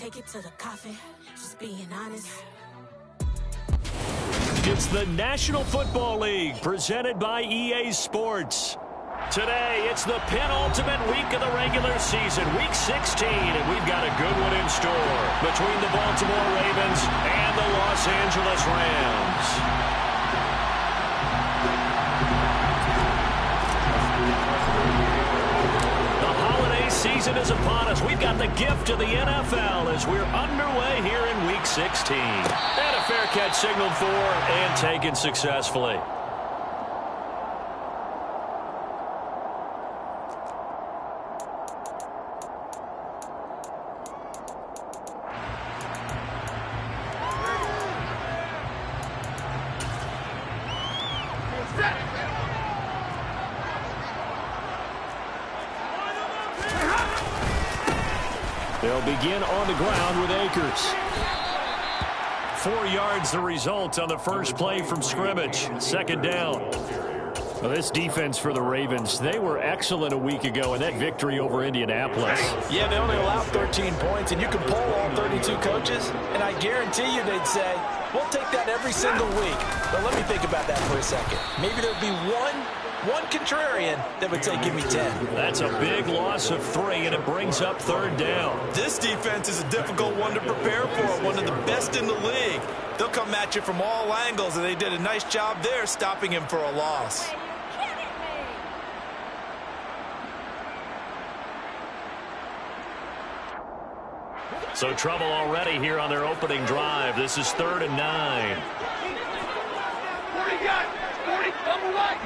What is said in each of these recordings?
take it to the coffin, just being honest. It's the National Football League presented by EA Sports. Today, it's the penultimate week of the regular season, Week 16, and we've got a good one in store between the Baltimore Ravens and the Los Angeles Rams. Season is upon us. We've got the gift of the NFL as we're underway here in Week 16. And a fair catch signaled for and taken successfully. They'll begin on the ground with Akers. 4 yards the result on the first play from scrimmage. Second down. Well, this defense for the Ravens, they were excellent a week ago in that victory over Indianapolis. Yeah, they only allowed 13 points, and you can poll all 32 coaches, and I guarantee you they'd say, we'll take that every single week. But let me think about that for a second. Maybe there'd be one contrarian that would say, give me 10. That's a big loss of 3, and it brings up third down. This defense is a difficult one to prepare for, one of the best in the league. They'll come at you from all angles, and they did a nice job there stopping him for a loss. So trouble already here on their opening drive. This is 3rd and 9. 40 guys, 40, double right.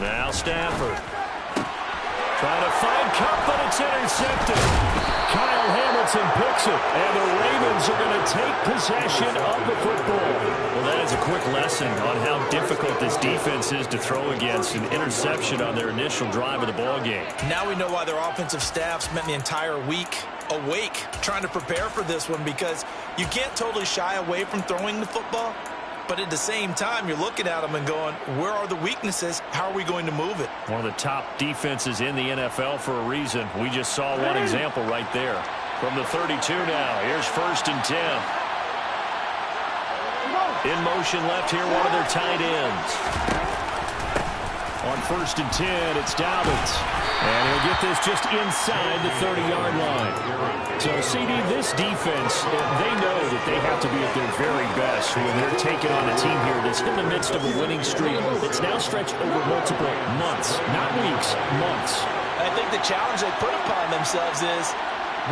Now Stafford. Trying to find Cup, but it's intercepted. Kyle Hamilton picks it, and the Ravens are going to take possession of the football. Well, that is a quick lesson on how difficult this defense is to throw against. An interception on their initial drive of the ball game. Now we know why their offensive staff spent the entire week awake trying to prepare for this one, because you can't totally shy away from throwing the football. But at the same time, you're looking at them and going, where are the weaknesses? How are we going to move it? One of the top defenses in the NFL for a reason. We just saw one example right there. From the 32 now, here's 1st and 10. In motion left here, one of their tight ends. On 1st and 10, it's Dobbins. And he'll get this just inside the 30-yard line. So, CD, this defense, they know that they have to be at their very best when they're taking on a team here that's in the midst of a winning streak that's now stretched over multiple months, not weeks, months. I think the challenge they put upon themselves is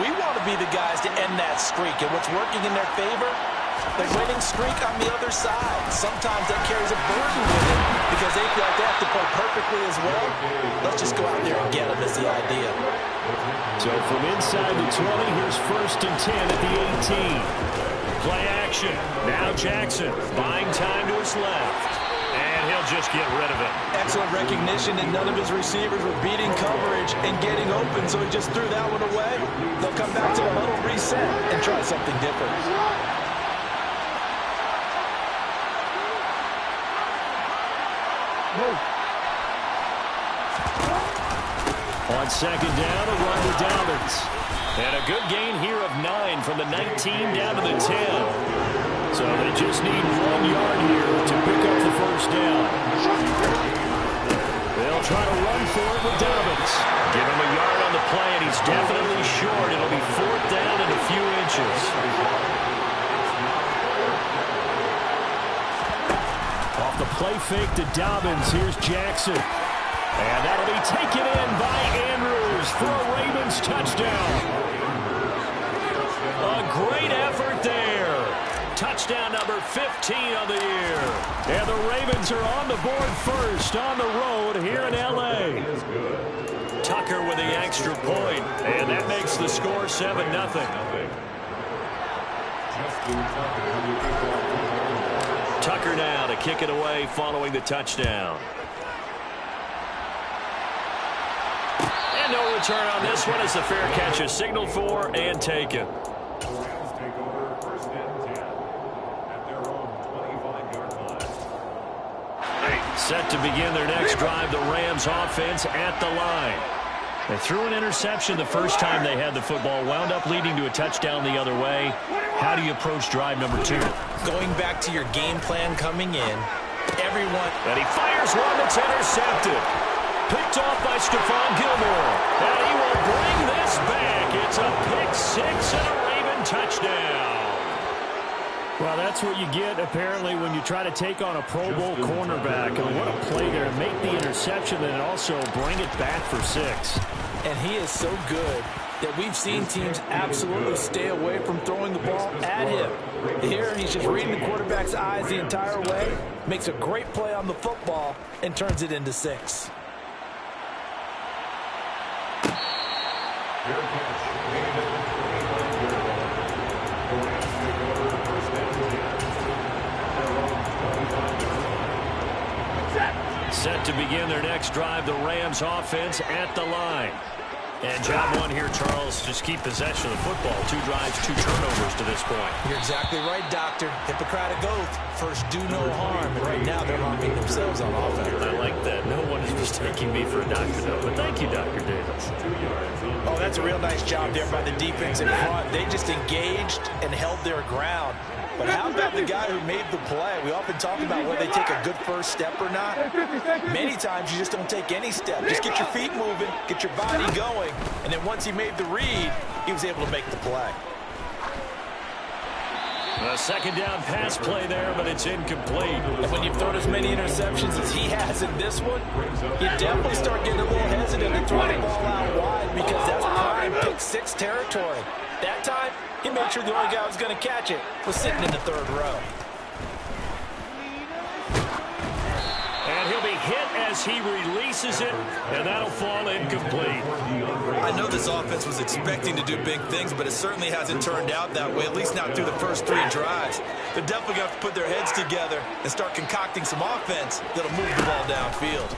we want to be the guys to end that streak. And what's working in their favor? The winning streak on the other side. Sometimes that carries a burden with it because they feel like they have to play perfectly as well. Let's just go out there and get them is the idea. So from inside the 20, here's 1st and 10 at the 18. Play action. Now Jackson buying time to his left. And he'll just get rid of it. Excellent recognition, and none of his receivers were beating coverage and getting open, so he just threw that one away. They'll come back to the huddle, reset, and try something different. On 2nd down, a run to Dobbins. And a good gain here of 9 from the 19 down to the 10. So they just need 1 yard here to pick up the 1st down. They'll try to run for it with Dobbins. Give him a yard on the play, and he's definitely short. It'll be 4th down and a few inches. Off the play fake to Dobbins, here's Jackson. And that'll be taken in by Andrews for a Ravens touchdown. A great effort there. Touchdown number 15 on the year. And the Ravens are on the board first on the road here in L.A. Tucker with the extra point, and that makes the score 7-0. Tucker now to kick it away following the touchdown. And no return on this one as the fair catch is signaled for and taken. Set to begin their next drive, the Rams offense at the line. They threw an interception the first time they had the football, wound up leading to a touchdown the other way. How do you approach drive number 2? Going back to your game plan coming in, everyone... And he fires one that's intercepted. Picked off by Stephon Gilmore. And he will bring this back. It's a pick 6 and a Raven touchdown. Well, that's what you get, apparently, when you try to take on a Pro Bowl cornerback. And what a play there to make the interception and also bring it back for 6. And he is so good that we've seen teams absolutely stay away from throwing the ball at him. Here, he's just reading the quarterback's eyes the entire way, makes a great play on the football, and turns it into 6. Set to begin their next drive, the Rams offense at the line. And job 1 here, Charles, just keep possession of the football. 2 drives, 2 turnovers to this point. You're exactly right, Doctor. Hippocratic oath. First, do no harm. And right now, they're harming themselves on offense. I like that. No one is mistaking me for a doctor, though. But thank you, Dr. Davis. Oh, that's a real nice job there by the defense in front. They just engaged and held their ground. But how about the guy who made the play? We often talk about whether they take a good first step or not. Many times you just don't take any step. Just get your feet moving, get your body going, and then once he made the read, he was able to make the play. A second down pass play there, but it's incomplete. And when you've thrown as many interceptions as he has in this one, you definitely start getting a little hesitant to throw the ball out wide because that's prime pick 6 territory. That time, he made sure the only guy who was going to catch it was sitting in the 3rd row. And he'll be hit as he releases it, and that'll fall incomplete. I know this offense was expecting to do big things, but it certainly hasn't turned out that way, at least not through the first 3 drives. They're definitely going to have to put their heads together and start concocting some offense that'll move the ball downfield.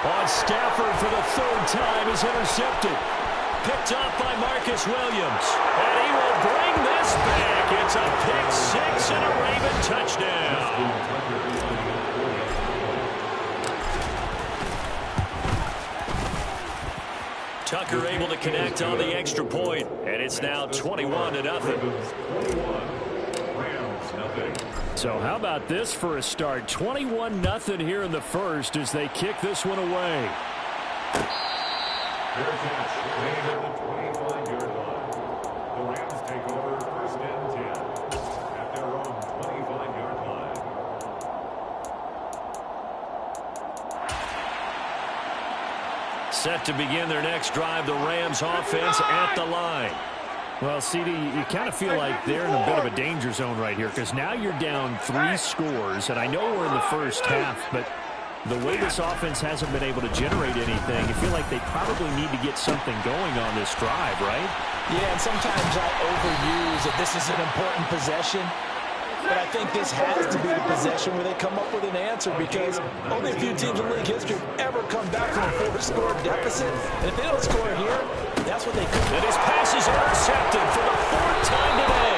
On Stafford for the 3rd time is intercepted. Picked off by Marcus Williams. And he will bring this back. It's a pick 6 and a Raven touchdown. Tucker able to connect on the extra point, and it's now 21-0. So how about this for a start? 21-0 here in the first as they kick this one away. Fair catch, made at the 25-yard line. The Rams take over 1st and 10 at their own 25-yard line. Set to begin their next drive, the Rams offense at the line. Well, CD, you kind of feel like they're in a bit of a danger zone right here because now you're down 3 scores, and I know we're in the first half, but the way this offense hasn't been able to generate anything, I feel like they probably need to get something going on this drive, right? Yeah, and sometimes I overuse that this is an important possession. But I think this has to be the possession where they come up with an answer because only a few teams in league history have ever come back from a 4-score deficit. And if they don't score here, that's what they could do. And his pass is intercepted for the 4th time today.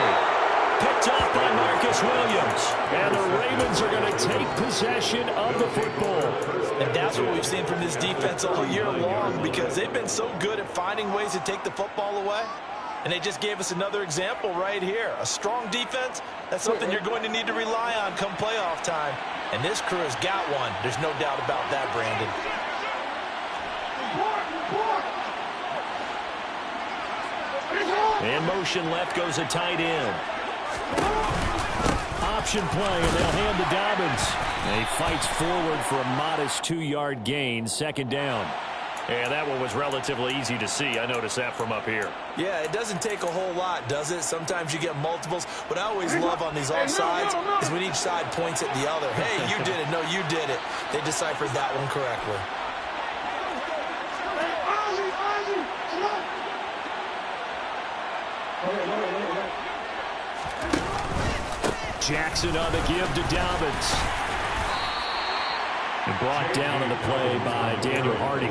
Picked off by Marcus Williams. And the Ravens are going to take possession of the football. And that's what we've seen from this defense all year long because they've been so good at finding ways to take the football away. And they just gave us another example right here. A strong defense, that's something you're going to need to rely on come playoff time. And this crew has got one. There's no doubt about that, Brandon. In motion left goes a tight end. Option play, and they'll hand to Dobbins. And he fights forward for a modest 2-yard gain, 2nd down. And that one was relatively easy to see. I noticed that from up here. Yeah, it doesn't take a whole lot, does it? Sometimes you get multiples. What I always love on these offsides is when each side points at the other. Hey, you did it. No, you did it. They deciphered that one correctly. Jackson on the give to Dobbins. And brought down on the play by Daniel Hardy.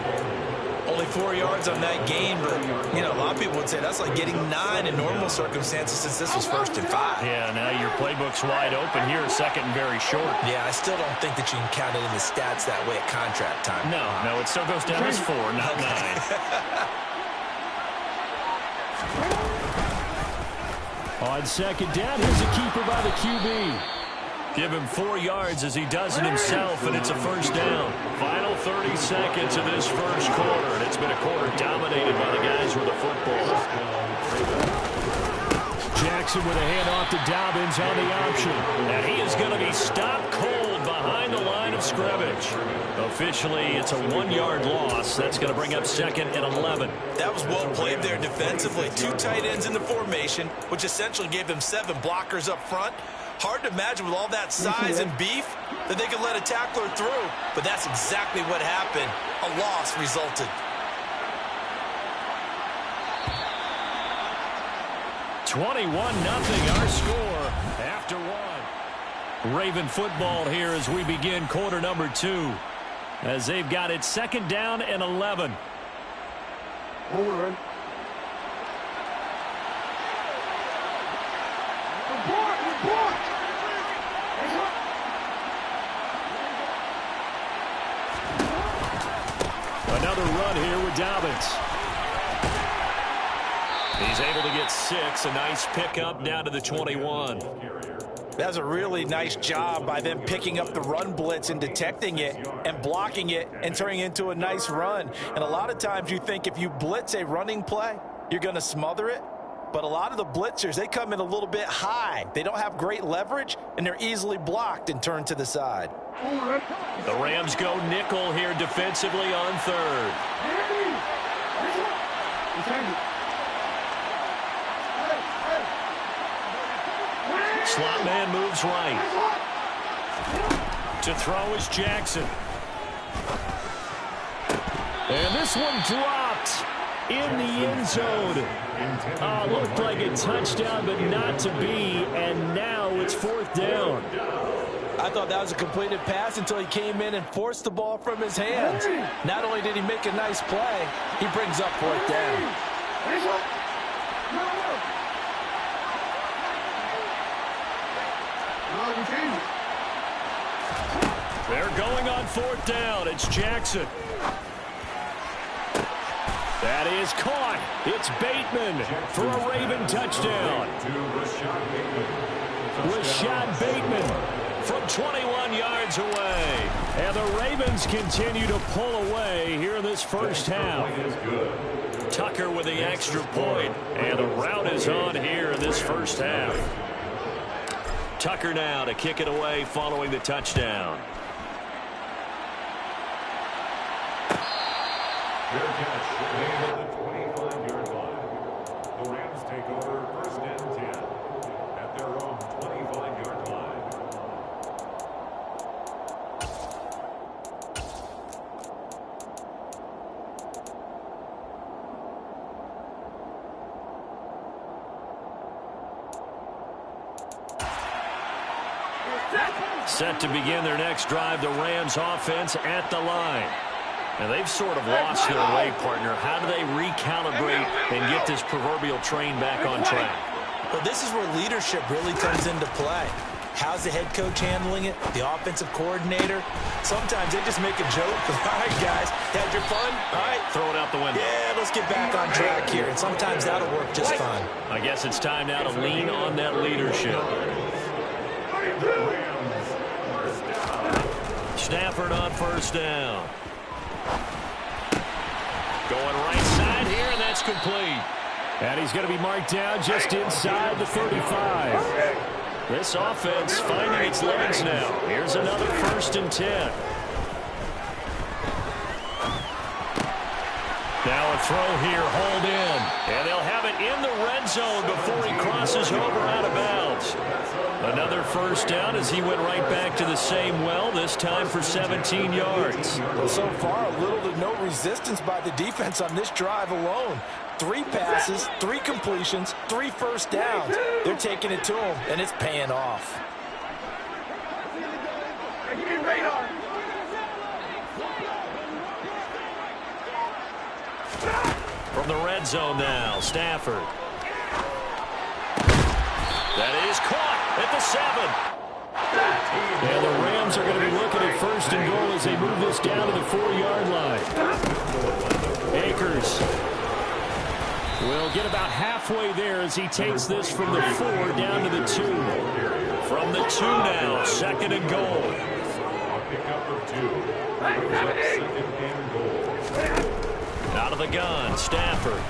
Only 4 yards on that gain, but, you know, a lot of people would say that's like getting 9 in normal circumstances since this was 1st and 5. Yeah, now your playbook's wide open here, 2nd and very short. Yeah, I still don't think that you can count it in the stats that way at contract time. No, it still goes down as 4, not 9. On 2nd down, here's a keeper by the QB. Give him 4 yards as he does it himself, and it's a 1st down. Final 30 seconds of this 1st quarter, and it's been a quarter dominated by the guys with the football. Jackson with a handoff to Dobbins on the option. And he is going to be stopped cold behind the line of scrimmage. Officially, it's a 1-yard loss. That's going to bring up 2nd and 11. That was well played there defensively. 2 tight ends in the formation, which essentially gave them 7 blockers up front. Hard to imagine with all that size and beef that they could let a tackler through. But that's exactly what happened. A loss resulted. $21-0 our score after 1. Raven football here as we begin quarter number 2. As they've got it 2nd down and 11. Another run here with Dobbins. He's able to get 6. A nice pickup down to the 21. That's a really nice job by them picking up the run blitz and detecting it and blocking it and turning it into a nice run. And a lot of times you think if you blitz a running play, you're going to smother it. But a lot of the blitzers, they come in a little bit high. They don't have great leverage, and they're easily blocked and turned to the side. The Rams go nickel here defensively on 3rd. Slot man moves right. To throw is Jackson. And this one dropped in the end zone. Looked like a touchdown, but not to be. And now it's 4th down. I thought that was a completed pass until he came in and forced the ball from his hands. Not only did he make a nice play, he brings up 4th down. They're going on 4th down. It's Jackson. That is caught. It's Bateman for a Raven touchdown. Rashad Bateman from 21 yards away. And the Ravens continue to pull away here in this 1st half. Tucker with the extra point. And the route is on here in this 1st half. Tucker now to kick it away following the touchdown. Fair catch. They hit the 25-yard line. The Rams take over 1st and 10 at their own 25-yard line. Set to begin their next drive, the Rams offense at the line. Now, they've sort of lost their way, partner. How do they recalibrate and get this proverbial train back on track? Well, this is where leadership really comes into play. How's the head coach handling it? The offensive coordinator? Sometimes they just make a joke. All right, guys, had your fun? All right. Throw it out the window. Yeah, let's get back on track here. And sometimes that'll work just fine. I guess it's time now to lean on that leadership. Stafford on 1st down. Going right side here, and that's complete. And he's going to be marked down just inside the 35. This offense finding its legs now. Here's another 1st and 10. Now a throw here, hold in. And they'll have it in the red zone before he crosses over out of bounds. Another 1st down as he went right back to the same well, this time for 17 yards. Well, so far, little to no resistance by the defense on this drive alone. 3 passes, 3 completions, 3 1st downs. They're taking it to him, and it's paying off. the red zone now. Stafford. That is caught at the 7. And the Rams are going to be looking at first and goal as they move this down to the 4-yard line. Akers will get about halfway there as he takes this from the 4 down to the 2. From the 2 now, second and goal. Out of the gun, Stafford.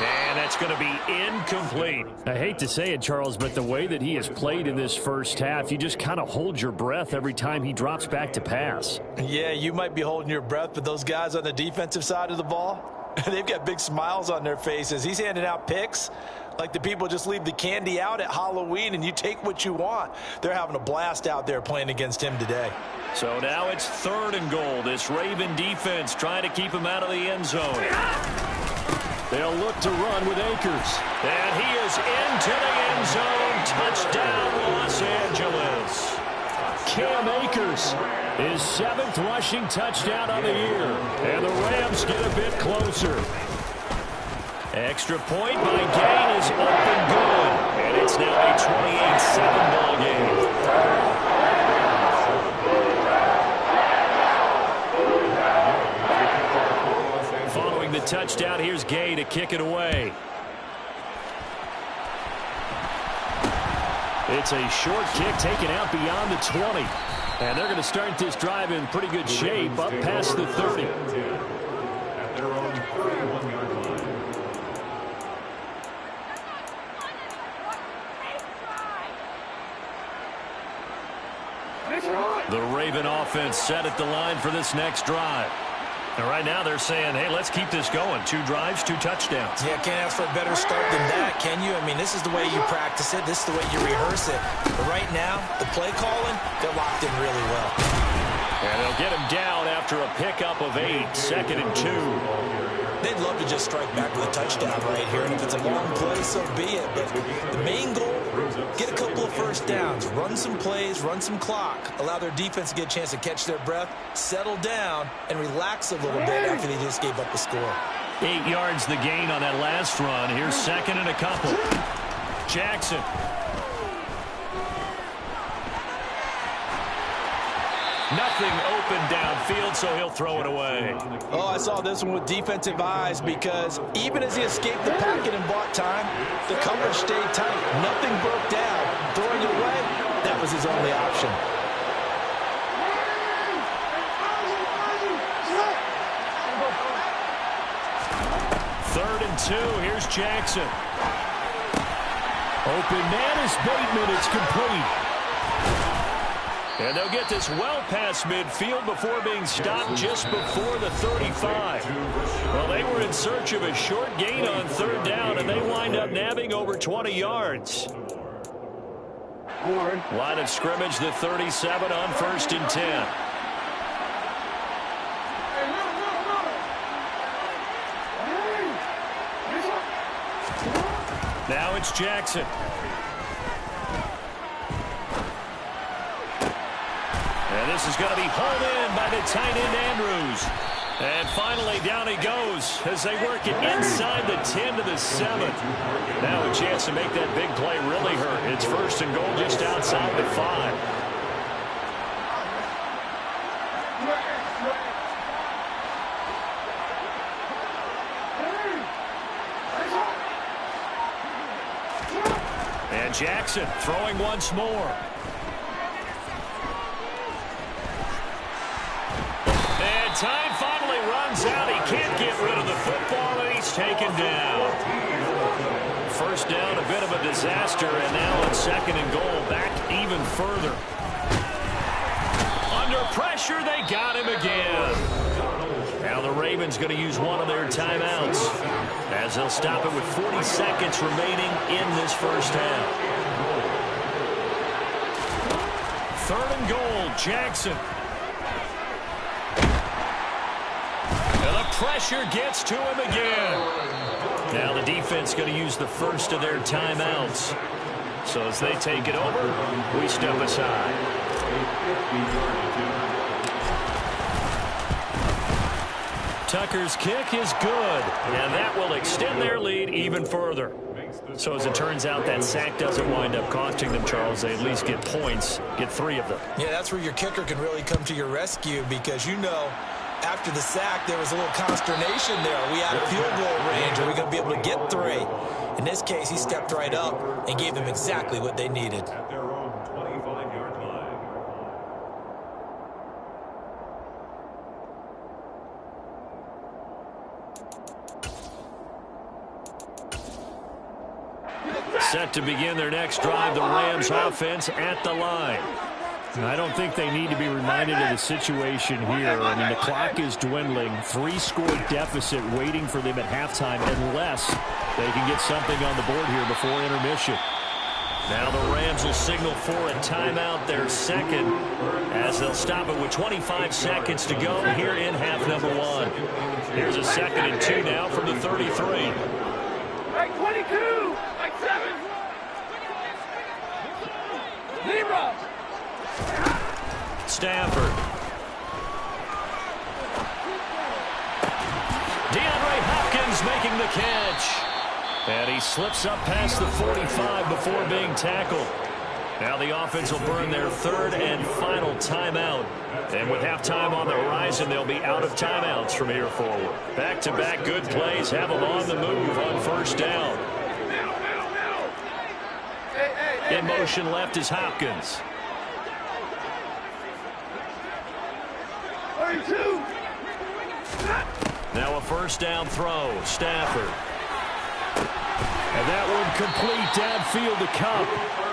And that's going to be incomplete. I hate to say it, Charles, but the way that he has played in this first half, you just kind of hold your breath every time he drops back to pass. Yeah, you might be holding your breath, but those guys on the defensive side of the ball, they've got big smiles on their faces. He's handing out picks like the people just leave the candy out at Halloween and you take what you want. They're having a blast out there playing against him today. So now it's third and goal. This Raven defense trying to keep him out of the end zone. They'll look to run with Akers. And he is into the end zone. Touchdown, Los Angeles. Cam Akers, his 7th rushing touchdown on the year. And the Rams get a bit closer. Extra point by Gain is up and good. And it's now a 28-7 ball game. Following the touchdown, here's Gay to kick it away. It's a short kick taken out beyond the 20. And they're going to start this drive in pretty good shape up past the 30. At their own 31-yard line. The Raven offense set at the line for this next drive. And right now they're saying, hey, let's keep this going. 2 drives, 2 touchdowns. Yeah, can't ask for a better start than that, can you? I mean, this is the way you practice it. This is the way you rehearse it. But right now, the play calling, they're locked in really well. And they'll get him down after a pickup of 8, second and 2. They'd love to just strike back with a touchdown right here, and if it's a long play, so be it. But the main goal, get a couple of first downs, run some plays, run some clock, allow their defense to get a chance to catch their breath, settle down, and relax a little bit after they just gave up a score. 8 yards the gain on that last run. Here's second and a couple. Jackson. Nothing open downfield, so he'll throw it away. Oh, I saw this one with defensive eyes because even as he escaped the pocket and bought time, the coverage stayed tight. Nothing broke down. Throwing it away, that was his only option. Third and 2. Here's Jackson. Open man is Bateman. It's complete. And they'll get this well past midfield before being stopped just before the 35. Well, they were in search of a short gain on third down, and they wind up nabbing over 20 yards. Line of scrimmage, the 37 on first and 10. Now it's Jackson. And this is going to be hauled in by the tight end Andrews. And finally down he goes as they work it inside the 10 to the 7. Now a chance to make that big play really hurt. It's first and goal just outside the 5. And Jackson throwing once more. And time finally runs out. He can't get rid of the football, and he's taken down. First down, a bit of a disaster, and now on second and goal, back even further. Under pressure, they got him again. Now the Ravens going to use one of their timeouts as they'll stop it with 40 seconds remaining in this first half. Third and goal, Jackson. And the pressure gets to him again. Now the defense going to use the first of their timeouts. So as they take it over, we step aside. Tucker's kick is good, and that will extend their lead even further. So as it turns out, that sack doesn't wind up costing them, Charles. They at least get points, get 3 of them. Yeah, that's where your kicker can really come to your rescue because, you know, after the sack, there was a little consternation there. Are we out of field goal range? Are we going to be able to get 3? In this case, he stepped right up and gave them exactly what they needed. At their own 25-yard line. Set to begin their next drive, the Rams offense at the line. I don't think they need to be reminded of the situation here. I mean, the clock is dwindling. 3-score deficit waiting for them at halftime unless they can get something on the board here before intermission. Now the Rams will signal for a timeout, their second, as they'll stop it with 25 seconds to go here in half number 1. Here's a 2nd and 2 now from the 33. Right 22. Right 7. Libra. Stafford. DeAndre Hopkins making the catch. And he slips up past the 45 before being tackled. Now the offense will burn their 3rd and final timeout. And with halftime on the horizon, they'll be out of timeouts from here forward. Back-to-back good plays have them on the move on 1st down. In motion left is Hopkins. 32. Now a 1st down throw. Stafford. And that one complete downfield to Cup.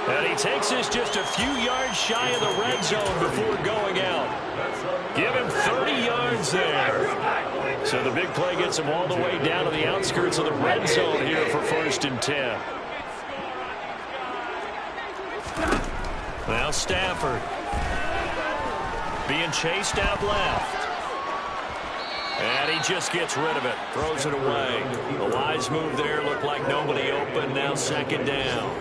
And he takes this just a few yards shy of the red zone before going out. Give him 30 yards there. So the big play gets him all the way down to the outskirts of the red zone here for 1st and 10. Now Stafford. Being chased out left. And he just gets rid of it. Throws it away. A wise move there. Looked like nobody open. Now 2nd down.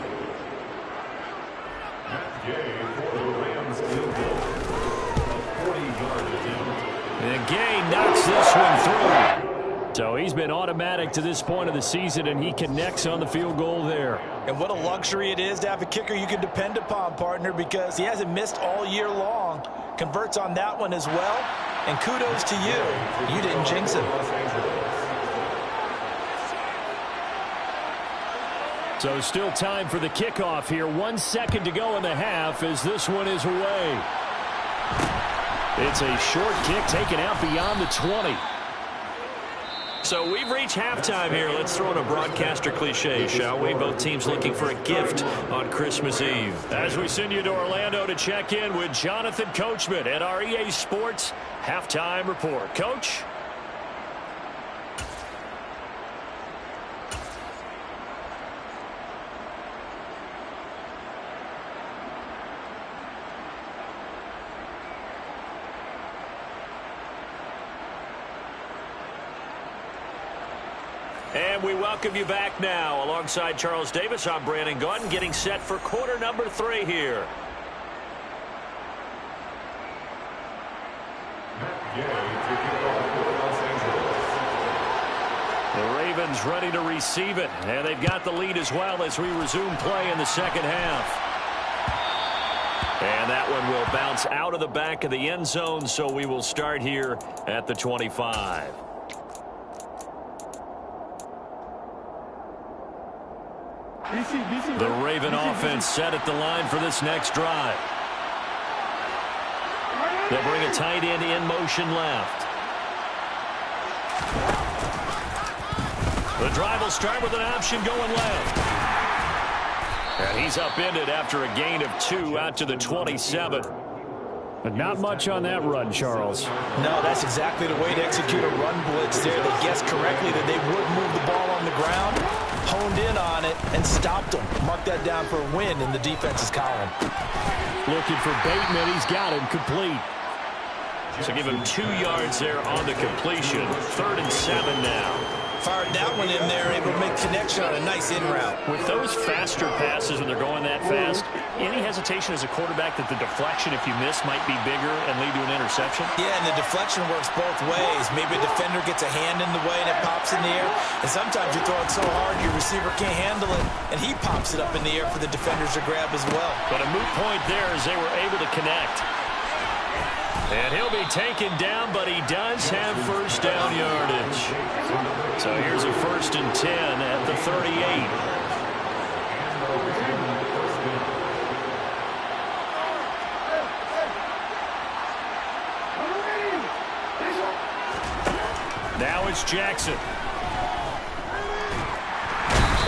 And Gay knocks this one through. So he's been automatic to this point of the season, and he connects on the field goal there. And what a luxury it is to have a kicker you can depend upon, partner, because he hasn't missed all year long. Converts on that one as well. And kudos to you. You didn't jinx him. So still time for the kickoff here. 1 second to go in the half as this one is away. It's a short kick taken out beyond the 20. So we've reached halftime here. Let's throw in a broadcaster cliche, shall we? Both teams looking for a gift on Christmas Eve. As we send you to Orlando to check in with Jonathan Coachman at our EA Sports Halftime Report. Coach? And we welcome you back now. Alongside Charles Davis, I'm Brandon Gotw, getting set for quarter number 3 here. The Ravens ready to receive it, and they've got the lead as well as we resume play in the 2nd half. And that one will bounce out of the back of the end zone, so we will start here at the 25. The Raven offense set at the line for this next drive. They'll bring a tight end in motion left. The drive will start with an option going left. And he's upended after a gain of 2 out to the 27. But not much on that run, Charles. No, that's exactly the way to execute a run blitz there. They guessed correctly that they would move the ball on the ground, honed in on it, and stopped them. Mark that down for a win in the defense's column. Looking for Bateman. He's got him complete. So give him 2 yards there on the completion. 3rd and 7 now. Fired that one in there, able to make connection on a nice in route. With those faster passes when they're going that fast, Any hesitation as a quarterback that the deflection, if you miss, might be bigger and lead to an interception? Yeah, and the deflection works both ways. Maybe a defender gets a hand in the way and it pops in the air. And sometimes you throw it so hard your receiver can't handle it, and he pops it up in the air for the defenders to grab as well. But a moot point there as they were able to connect. And he'll be taken down, but he does have first down yardage. So here's a 1st and 10 at the 38. Now it's Jackson.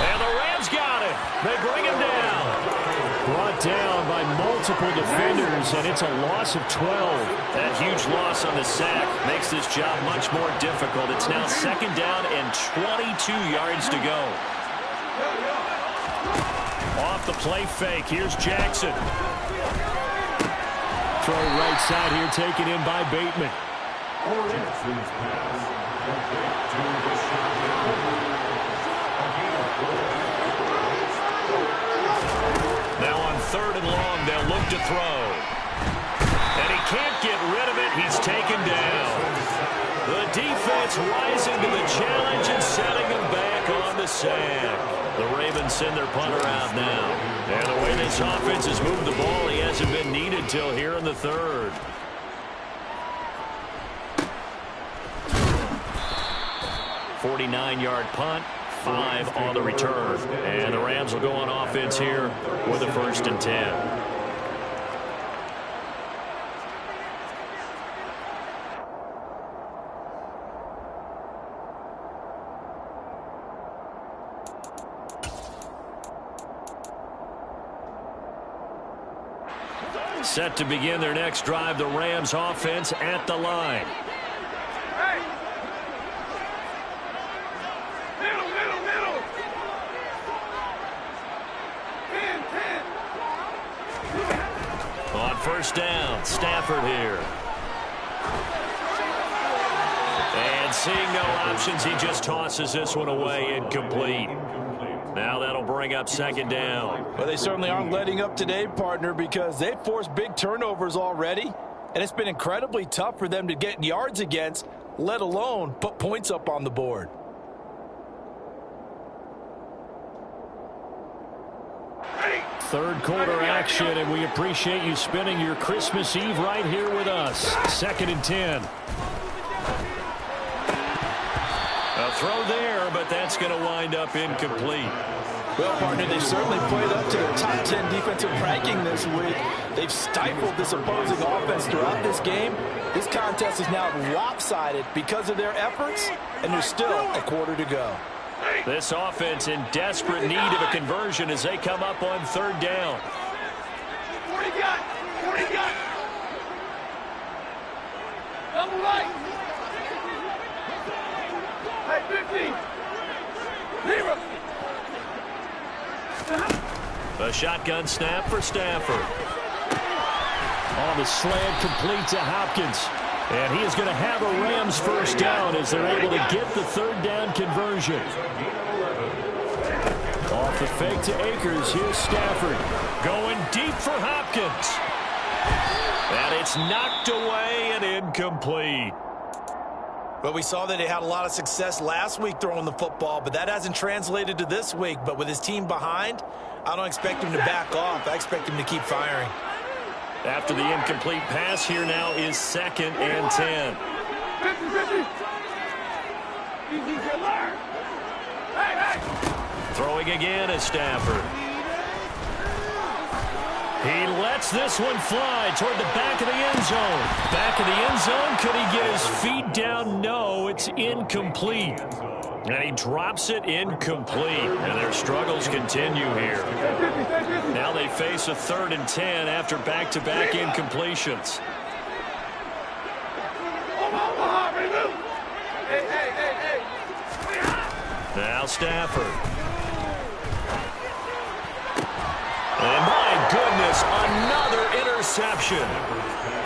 And the Rams got it. They bring him down. Brought down by multiple defenders, and it's a loss of 12. That huge loss on the sack makes this job much more difficult. It's now 2nd down and 22 yards to go. Off the play fake, here's Jackson. Throw right side here, taken in by Bateman. Jackson's pass. Now on 3rd and long, they'll look to throw. And he can't get rid of it. He's taken down. The defense rising to the challenge and setting him back on the sack. The Ravens send their punter out now. And the way this offense has moved the ball, he hasn't been needed till here in the 3rd. .49-yard punt, 5 on the return. And the Rams will go on offense here with a 1st and 10. Set to begin their next drive, the Rams offense at the line. On 1st down, Stafford here. And seeing no options, he just tosses this one away, incomplete. Now that'll bring up 2nd down. Well, they certainly aren't letting up today, partner, because they've forced big turnovers already, and it's been incredibly tough for them to get yards against, let alone put points up on the board. Third quarter action, and we appreciate you spending your Christmas Eve right here with us. 2nd and 10. A throw there, but that's going to wind up incomplete. Well, partner, they've certainly played up to their top 10 defensive ranking this week. They've stifled this opposing offense throughout this game. This contest is now lopsided because of their efforts, and there's still a quarter to go. This offense in desperate need of a conversion as they come up on 3rd down. 40 got. Double right. Hey, 50. A shotgun snap for Stafford. On the slant, complete to Hopkins. And he is going to have a Rams 1st down as they're able to get the 3rd down conversion. Off the fake to Akers, here's Stafford. Going deep for Hopkins. And it's knocked away and incomplete. Well, we saw that they had a lot of success last week throwing the football, but that hasn't translated to this week. But with his team behind, I don't expect him to back off. I expect him to keep firing. After the incomplete pass, here now is 2nd and 10. 50. Throwing again is Stafford. He lets this one fly toward the back of the end zone. Back of the end zone. Could he get his feet down? No, it's incomplete. And he drops it incomplete. And their struggles continue here. Now they face a 3rd and 10 after back-to-back incompletions. Now Stafford. And my goodness, another interception.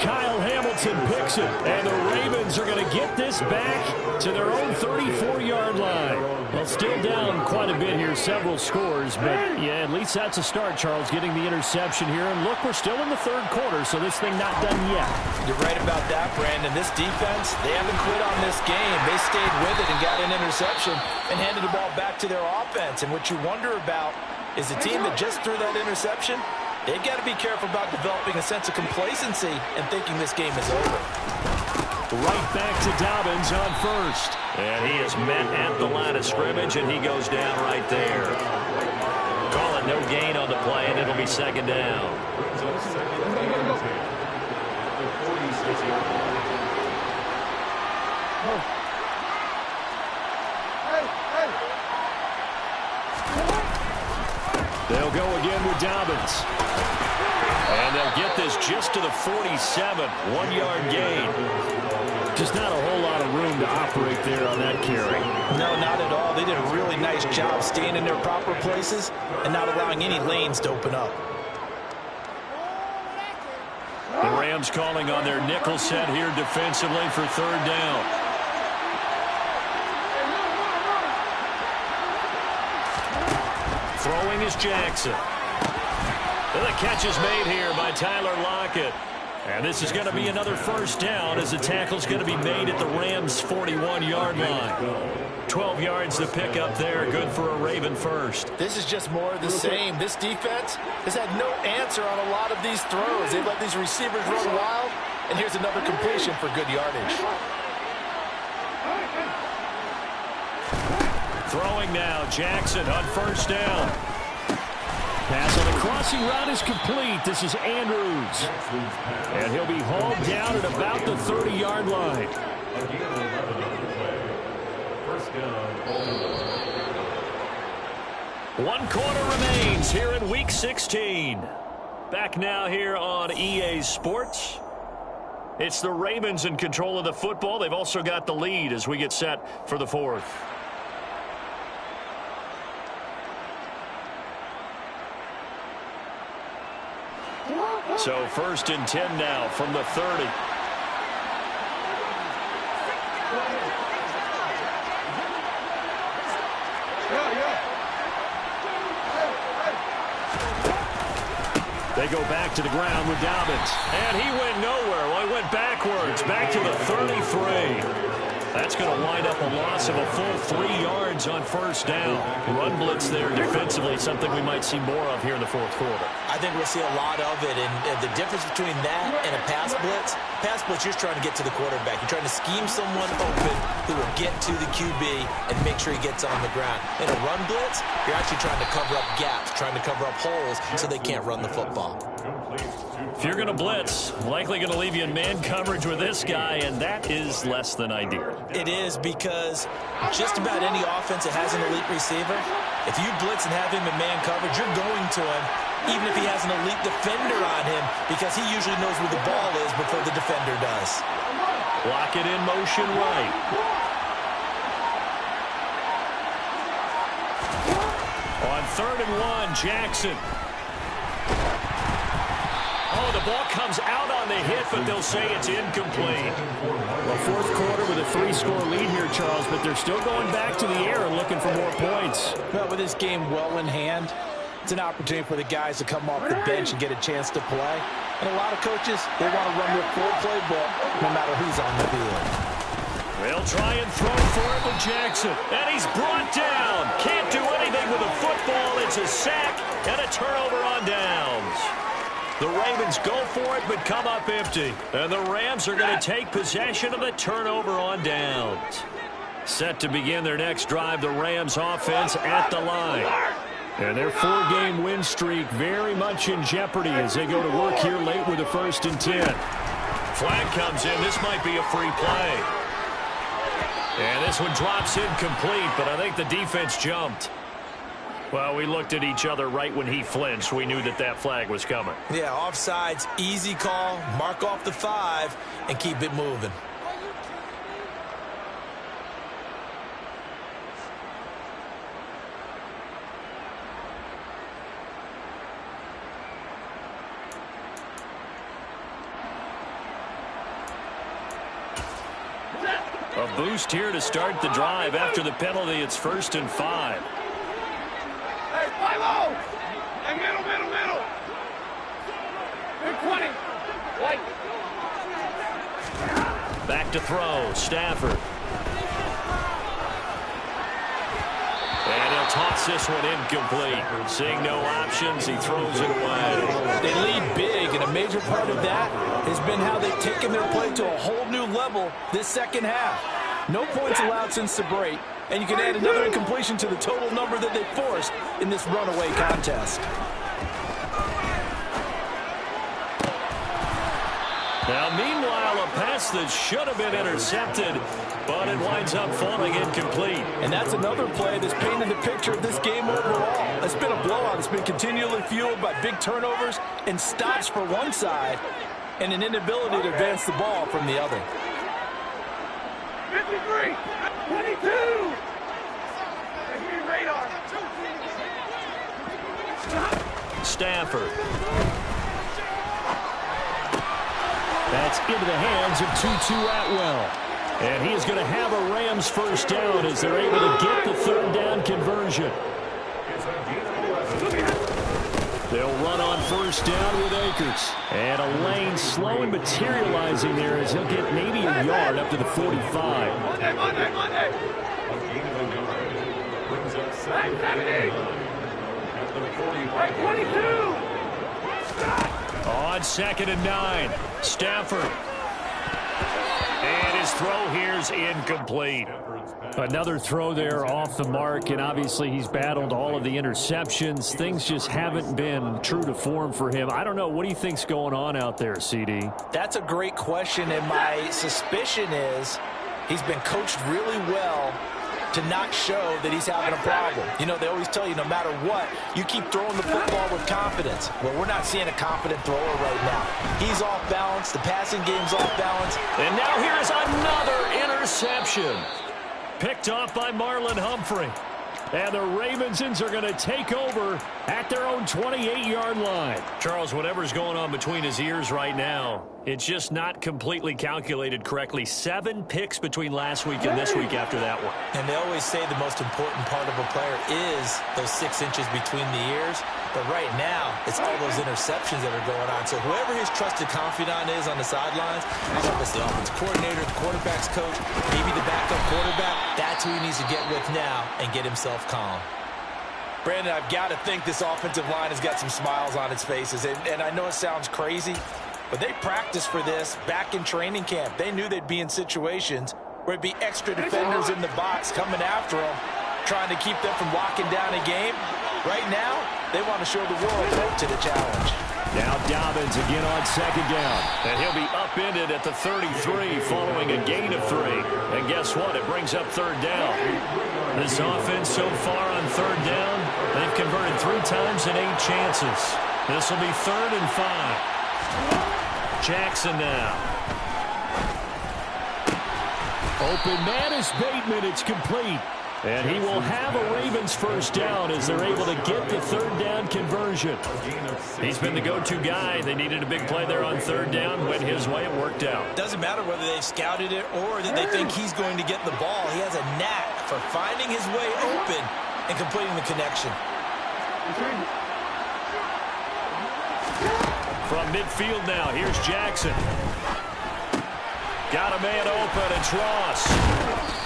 Kyle Hamilton picks it. And the Ravens are going to get this back to their own 34-yard line. Well, still down quite a bit here, several scores. But, yeah, at least that's a start, Charles, getting the interception here. And, look, we're still in the third quarter, so this thing not done yet. You're right about that, Brandon. This defense, they haven't quit on this game. They stayed with it and got an interception and handed the ball back to their offense. And what you wonder about is the team that just threw that interception, they've got to be careful about developing a sense of complacency and thinking this game is over. Right back to Dobbins on first. And he is met at the line of scrimmage, and he goes down right there. Call it no gain on the play, and it'll be second down. They'll go again with Dobbins. And they'll get this just to the 47. 1-yard gain. Just not a whole lot of room to operate there on that carry. No, not at all. They did a really nice job staying in their proper places and not allowing any lanes to open up. The Rams calling on their nickel set here defensively for third down. Throwing is Jackson. And the catch is made here by Tyler Lockett. And this is going to be another first down as the tackle's going to be made at the Rams' 41-yard line. 12 yards to pick up there. Good for a Raven first. This is just more of the same. This defense has had no answer on a lot of these throws. They've let these receivers run wild. And here's another completion for good yardage. Throwing now, Jackson on first down. Pass on the crossing route is complete. This is Andrews. And he'll be hauled down at about the 30-yard line. One quarter remains here in Week 16. Back now here on EA Sports. It's the Ravens in control of the football. They've also got the lead as we get set for the fourth. So first and 10 now from the 30. They go back to the ground with Dobbins. And he went nowhere. Well, he went backwards. Back to the 33. That's going to wind up a loss of a full 3 yards on first down. Run blitz there defensively, something we might see more of here in the fourth quarter. I think we'll see a lot of it, and the difference between that and a pass blitz, you're just trying to get to the quarterback. You're trying to scheme someone open who will get to the QB and make sure he gets on the ground. In a run blitz, you're actually trying to cover up gaps, trying to cover up holes so they can't run the football. If you're going to blitz, likely going to leave you in man coverage with this guy, and that is less than ideal. It is, because just about any offense that has an elite receiver, if you blitz and have him in man coverage, you're going to him, even if he has an elite defender on him, because he usually knows where the ball is before the defender does. Lock it in motion right. On 3rd and 1, Jackson. Oh, the ball comes out on the hit, but they'll say it's incomplete. Well, fourth quarter with a 3-score lead here, Charles, but they're still going back to the air and looking for more points. Well, with this game well in hand, it's an opportunity for the guys to come off the bench and get a chance to play. And a lot of coaches, they want to run their full playbook no matter who's on the field. They'll try and throw for it with Jackson. And he's brought down. Can't do anything with a football. It's a sack and a turnover on downs. The Ravens go for it, but come up empty. And the Rams are going to take possession of the turnover on downs. Set to begin their next drive, the Rams offense at the line. And their 4-game win streak very much in jeopardy as they go to work here late with a 1st and 10. Flag comes in. This might be a free play. And this one drops incomplete, but I think the defense jumped. Well, we looked at each other right when he flinched. We knew that that flag was coming. Yeah, offsides, easy call, mark off the 5, and keep it moving. A boost here to start the drive. After the penalty, it's 1st and 5. Hey, Milo! Hey, middle. Hey, 20. White. Back to throw. Stafford. And he'll toss this one incomplete. Seeing no options, he throws it away. They lead big, and a major part of that has been how they've taken their play to a whole new level this second half. No points allowed since the break, and you can add another incompletion to the total number that they forced in this runaway contest. Now, meanwhile, a pass that should have been intercepted, but it winds up falling incomplete. And that's another play that's painted the picture of this game overall. It's been a blowout. It's been continually fueled by big turnovers and stops for one side and an inability to advance the ball from the other. 53. 22. Radar. Stafford. That's into the hands of Tutu Atwell. And he is going to have a Rams first down as they're able to get the 3rd down conversion. They'll run on 1st down with Akers. And a lane slowly materializing there as he'll get maybe a yard up to the 45. Monday. Hey, 22. On 2nd and 9, Stafford. And his throw here's incomplete. Another throw there off the mark, and obviously he's battled all of the interceptions. Things just haven't been true to form for him. I don't know. What do you think's going on out there, CD? That's a great question, and my suspicion is he's been coached really well to not show that he's having a problem. You know, they always tell you no matter what, you keep throwing the football with confidence. Well, we're not seeing a confident thrower right now. He's off balance. The passing game's off balance. And now here's another interception. Picked off by Marlon Humphrey. And the Ravensons are going to take over at their own 28-yard line. Charles, whatever's going on between his ears right now, it's just not completely calculated correctly. 7 picks between last week and this week after that one. And they always say the most important part of a player is those 6 inches between the ears. But right now, it's all those interceptions that are going on. So whoever his trusted confidant is on the sidelines, I don't know if it's the offensive coordinator, the quarterback's coach, maybe the backup quarterback, that's who he needs to get with now and get himself calm. Brandon, I've got to think this offensive line has got some smiles on its faces. And I know it sounds crazy, but they practiced for this back in training camp. They knew they'd be in situations where it'd be extra defenders in the box coming after them, trying to keep them from locking down a game. Right now, they want to show the world up to the challenge. Now Dobbins again on 2nd down. And he'll be upended at the 33 following a gain of 3. And guess what? It brings up 3rd down. This offense so far on 3rd down, they've converted 3 times and 8 chances. This will be 3rd and 5. Jackson now. Open man is Bateman. It's complete. And he will have a Ravens first down as they're able to get the 3rd down conversion. He's been the go-to guy. They needed a big play there on 3rd down. Went his way. It worked out. Doesn't matter whether they've scouted it or that they think he's going to get the ball. He has a knack for finding his way open and completing the connection. From midfield now, here's Jackson. Got a man open. It's Ross.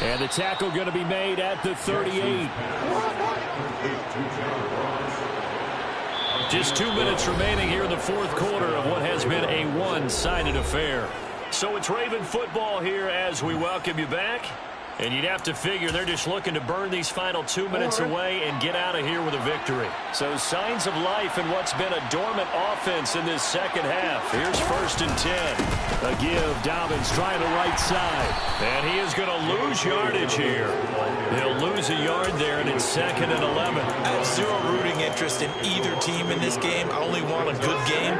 And the tackle going to be made at the 38. Just 2 minutes remaining here in the 4th quarter of what has been a one-sided affair. So it's Raven football here as we welcome you back. And you'd have to figure they're just looking to burn these final 2 minutes away and get out of here with a victory. So signs of life in what's been a dormant offense in this second half. Here's 1st and 10. A give. Dobbins trying the right side. And he is going to lose yardage here. He'll lose a yard there, and it's 2nd and 11. I have zero rooting interest in either team in this game. I only want a good game.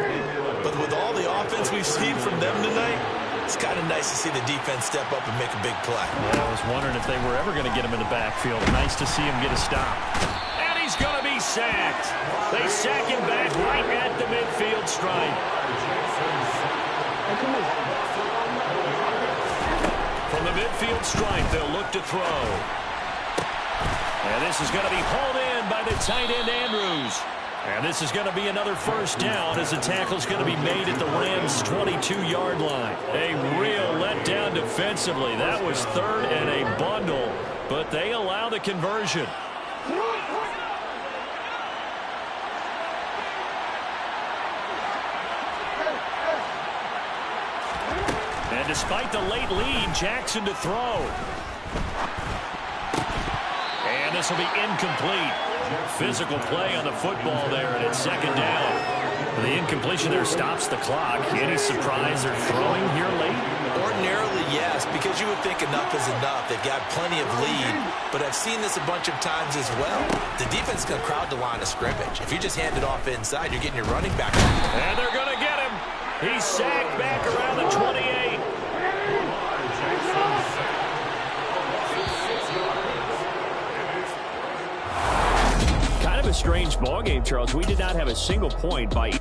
But with all the offense we've seen from them tonight, it's kind of nice to see the defense step up and make a big play. Yeah, I was wondering if they were ever going to get him in the backfield. Nice to see him get a stop. And he's going to be sacked. They sack him back right at the midfield stripe. From the midfield stripe. They'll look to throw. And this is going to be hauled in by the tight end, Andrews. And this is going to be another first down as the tackle's going to be made at the Rams' 22-yard line. A real letdown defensively. That was third and a bundle, but they allow the conversion. And despite the late lead, Jackson to throw. And this will be incomplete. Physical play on the football there, and it's second down. The incompletion there stops the clock. Any surprise they're throwing here late? Ordinarily, yes, because you would think enough is enough. They've got plenty of lead, but I've seen this a bunch of times as well. The defense can crowd the line of scrimmage. If you just hand it off inside, you're getting your running back. And they're going to get him. He's sacked back around the 28. Kind of a strange ball game, Charles. We did not have a single point by